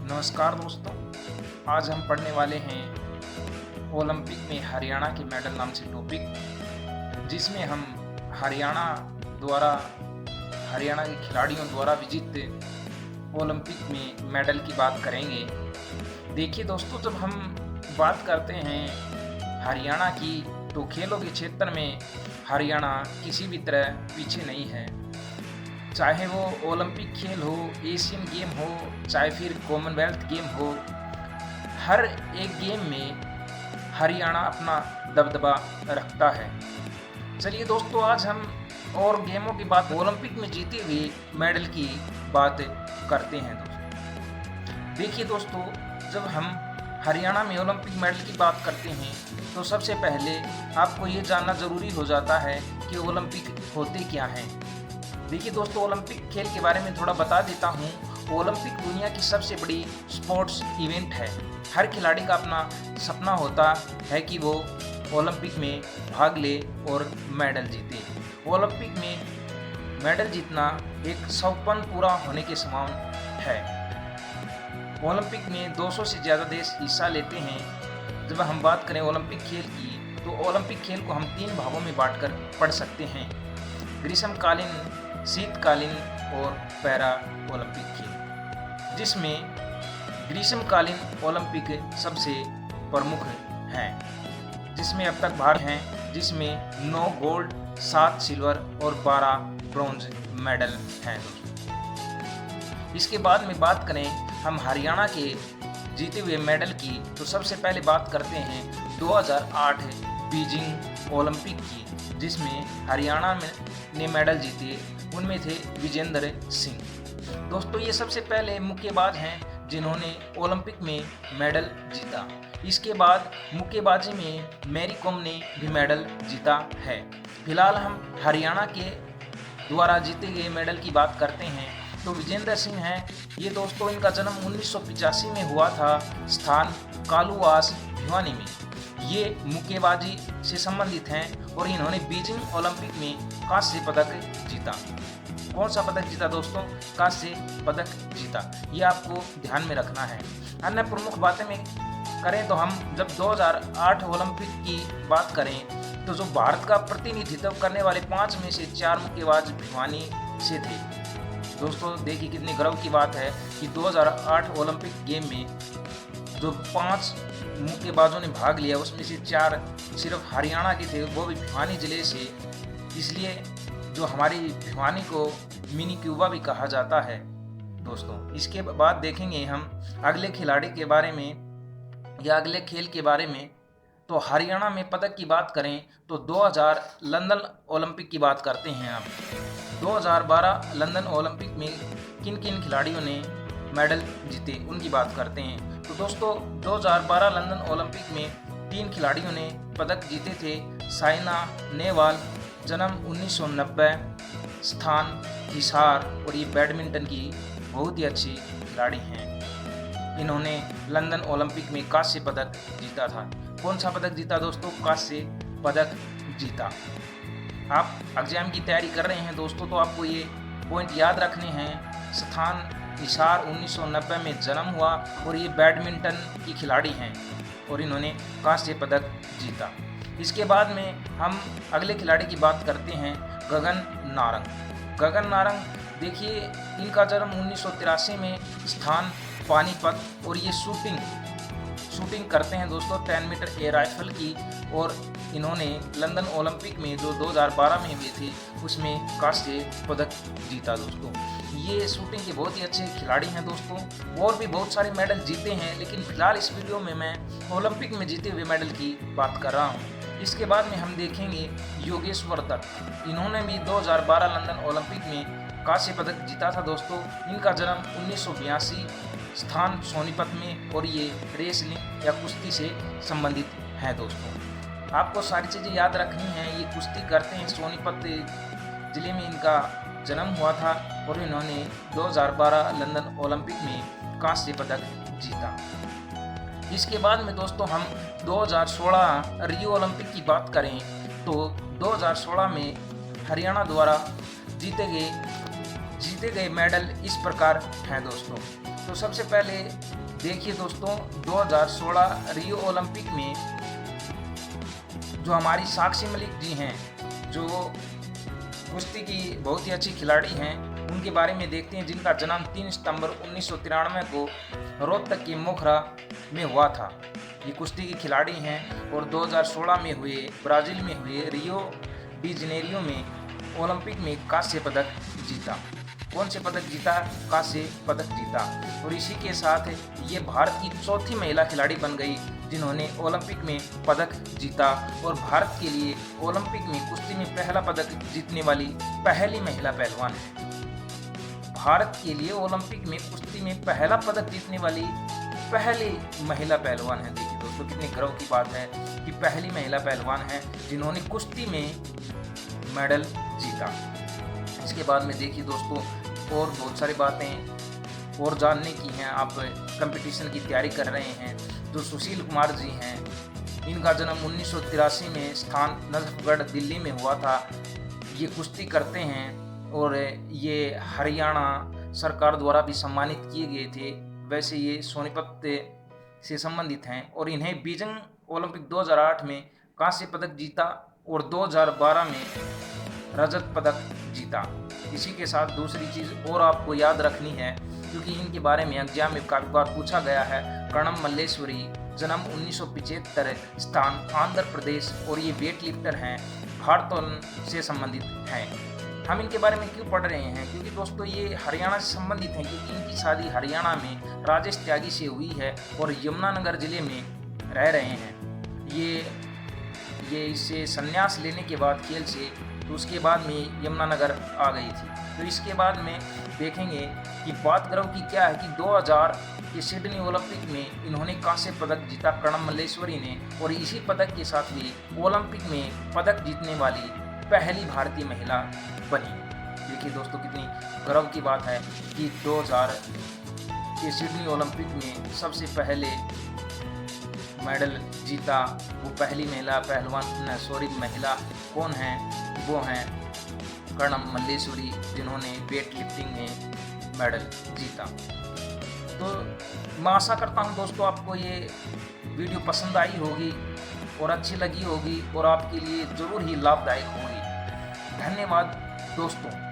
नमस्कार दोस्तों, आज हम पढ़ने वाले हैं ओलंपिक में हरियाणा के मेडल नाम से टॉपिक, जिसमें हम हरियाणा द्वारा हरियाणा के खिलाड़ियों द्वारा विजित ओलंपिक में मेडल की बात करेंगे। देखिए दोस्तों, जब हम बात करते हैं हरियाणा की, तो खेलों के क्षेत्र में हरियाणा किसी भी तरह पीछे नहीं है। चाहे वो ओलंपिक खेल हो, एशियन गेम हो, चाहे फिर कॉमनवेल्थ गेम हो, हर एक गेम में हरियाणा अपना दबदबा रखता है। चलिए दोस्तों, आज हम और गेमों की बात, ओलंपिक में जीते हुए मेडल की बात करते हैं। देखिए दोस्तों, जब हम हरियाणा में ओलंपिक मेडल की बात करते हैं तो सबसे पहले आपको ये जानना ज़रूरी हो जाता है कि ओलंपिक होते क्या हैं। देखिए दोस्तों, ओलंपिक खेल के बारे में थोड़ा बता देता हूँ। ओलंपिक दुनिया की सबसे बड़ी स्पोर्ट्स इवेंट है। हर खिलाड़ी का अपना सपना होता है कि वो ओलंपिक में भाग ले और मेडल जीते। ओलंपिक में मेडल जीतना एक सपना पूरा होने के समान है। ओलंपिक में 200 से ज़्यादा देश हिस्सा लेते हैं। जब हम बात करें ओलंपिक खेल की, तो ओलंपिक खेल को हम 3 भागों में बांटकर पढ़ सकते हैं: ग्रीष्मकालीन, शीतकालीन और पैरा ओलंपिक खेल, जिसमें ग्रीष्मकालीन ओलंपिक सबसे प्रमुख हैं, जिसमें अब तक भारत हैं, जिसमें 9 गोल्ड, 7 सिल्वर और 12 ब्रॉन्ज मेडल हैं। इसके बाद में बात करें हम हरियाणा के जीते हुए मेडल की, तो सबसे पहले बात करते हैं 2008 बीजिंग ओलंपिक की, जिसमें हरियाणा ने मेडल जीते। उनमें थे विजेंद्र सिंह। दोस्तों, ये सबसे पहले मुक्केबाज हैं जिन्होंने ओलंपिक में मेडल जीता। इसके बाद मुक्केबाजी में मैरी कॉम ने भी मेडल जीता है। फिलहाल हम हरियाणा के द्वारा जीते गए मेडल की बात करते हैं, तो विजेंद्र सिंह हैं। ये दोस्तों, इनका जन्म 1985 में हुआ था, स्थान कालूवास भिवानी में। ये मुक्केबाजी से संबंधित हैं और इन्होंने बीजिंग ओलंपिक में कांस्य पदक जीता। कौन सा पदक जीता दोस्तों? कांस्य पदक जीता। ये आपको ध्यान में रखना है। अन्य प्रमुख बातें में करें तो हम जब 2008 ओलंपिक की बात करें, तो जो भारत का प्रतिनिधित्व करने वाले 5 में से 4 मुक्केबाज भिवानी से थे। दोस्तों, देखिए कितनी गर्व की बात है कि 2008 ओलंपिक गेम में जो 5 मुक्केबाजों ने भाग लिया, उसमें से 4 सिर्फ हरियाणा के थे, वो भी भिवानी ज़िले से। इसलिए जो हमारी भिवानी को मिनी क्यूबा भी कहा जाता है। दोस्तों, इसके बाद देखेंगे हम अगले खिलाड़ी के बारे में या अगले खेल के बारे में। तो हरियाणा में पदक की बात करें तो 2000 लंदन ओलंपिक की बात करते हैं हम। 2012 लंदन ओलंपिक में किन किन खिलाड़ियों ने मेडल जीते, उनकी बात करते हैं। तो दोस्तों, 2012 लंदन ओलंपिक में 3 खिलाड़ियों ने पदक जीते थे। साइना नेहवाल, जन्म 1990, स्थान हिसार, और ये बैडमिंटन की बहुत ही अच्छी खिलाड़ी हैं। इन्होंने लंदन ओलंपिक में कांस्य पदक जीता था। कौन सा पदक जीता दोस्तों? कांस्य पदक जीता। आप एग्जाम की तैयारी कर रहे हैं दोस्तों, तो आपको ये पॉइंट याद रखने हैं। स्थान हिसार 1990 में जन्म हुआ और ये बैडमिंटन की खिलाड़ी हैं और इन्होंने कांस्य पदक जीता। इसके बाद में हम अगले खिलाड़ी की बात करते हैं, गगन नारंग। गगन नारंग, देखिए इनका जन्म 1983 में, स्थान पानीपत, और ये शूटिंग करते हैं दोस्तों 10 मीटर एयर राइफल की। और इन्होंने लंदन ओलंपिक में जो 2012 में हुए थे, उसमें कांस्य पदक जीता। दोस्तों, ये शूटिंग के बहुत ही अच्छे खिलाड़ी हैं दोस्तों। और भी बहुत सारे मेडल जीते हैं, लेकिन फिलहाल इस वीडियो में मैं ओलंपिक में जीते हुए मेडल की बात कर रहा हूँ। इसके बाद में हम देखेंगे योगेश्वर दत्त। इन्होंने भी 2012 लंदन ओलंपिक में कांस्य पदक जीता था दोस्तों। इनका जन्म 1982, स्थान सोनीपत में, और ये रेसलिंग या कुश्ती से संबंधित है दोस्तों। आपको सारी चीज़ें याद रखनी हैं। ये कुश्ती करते हैं, सोनीपत ज़िले में इनका जन्म हुआ था और इन्होंने 2012 लंदन ओलंपिक में कांस्य पदक जीता। इसके बाद में दोस्तों हम 2016 रियो ओलंपिक की बात करें, तो 2016 में हरियाणा द्वारा जीते गए मेडल इस प्रकार हैं दोस्तों। तो सबसे पहले देखिए दोस्तों, 2016 रियो ओलंपिक में जो हमारी साक्षी मलिक जी हैं, जो कुश्ती की बहुत ही अच्छी खिलाड़ी हैं, उनके बारे में देखते हैं, जिनका जन्म 3 सितंबर 1993 को रोहतक के मोखरा में हुआ था। ये कुश्ती की खिलाड़ी हैं और 2016 में हुए ब्राज़ील में हुए रियो डी जनेरियो में ओलंपिक में कांस्य पदक जीता। कौन से पदक जीता? कांस्य पदक जीता। और इसी के साथ ये भारत की चौथी महिला खिलाड़ी बन गई जिन्होंने ओलंपिक में पदक जीता, और भारत के लिए ओलंपिक में कुश्ती में पहला पदक जीतने वाली पहली महिला पहलवान है। भारत के लिए ओलंपिक में कुश्ती में पहला पदक जीतने वाली पहली महिला पहलवान है। देखिए दोस्तों, कितनी गर्व की बात है कि पहली महिला पहलवान है जिन्होंने कुश्ती में मेडल जीता। इसके बाद में देखिए दोस्तों, और बहुत सारी बातें और जानने की हैं। आप कंपटीशन की तैयारी कर रहे हैं, जो सुशील कुमार जी हैं, इनका जन्म 1983 में स्थान नजफगढ़ दिल्ली में हुआ था। ये कुश्ती करते हैं और ये हरियाणा सरकार द्वारा भी सम्मानित किए गए थे। वैसे ये सोनीपत से संबंधित हैं और इन्हें बीजिंग ओलंपिक 2008 में कांस्य पदक जीता और 2012 में रजत पदक जीता। इसी के साथ दूसरी चीज़ और आपको याद रखनी है, क्योंकि इनके बारे में एग्जाम में काफ़ी बार पूछा गया है। कर्णम मल्लेश्वरी, जन्म 1975, स्थान आंध्र प्रदेश, और ये वेट लिफ्टर हैं, भारोत्तोलन से संबंधित हैं। हम इनके बारे में क्यों पढ़ रहे हैं? क्योंकि दोस्तों ये हरियाणा से संबंधित हैं, क्योंकि इनकी शादी हरियाणा में राजेश त्यागी से हुई है और यमुनानगर जिले में रह रहे हैं। ये इससे संन्यास लेने के बाद खेल से, तो उसके बाद में यमुनानगर आ गई थी। तो इसके बाद में देखेंगे कि बात गर्व की क्या है कि 2000 के सिडनी ओलंपिक में इन्होंने कांस्य पदक जीता, कर्णम मल्लेश्वरी ने, और इसी पदक के साथ भी ओलंपिक में पदक जीतने वाली पहली भारतीय महिला बनी। देखिए दोस्तों, कितनी गर्व की बात है कि 2000 के सिडनी ओलंपिक में सबसे पहले मेडल जीता वो पहली महिला महिला कौन है? वो हैं कर्णम मल्लेश्वरी, जिन्होंने वेट लिफ्टिंग में मेडल जीता। तो मैं आशा करता हूँ दोस्तों आपको ये वीडियो पसंद आई होगी और अच्छी लगी होगी और आपके लिए ज़रूर ही लाभदायक होगी। धन्यवाद दोस्तों।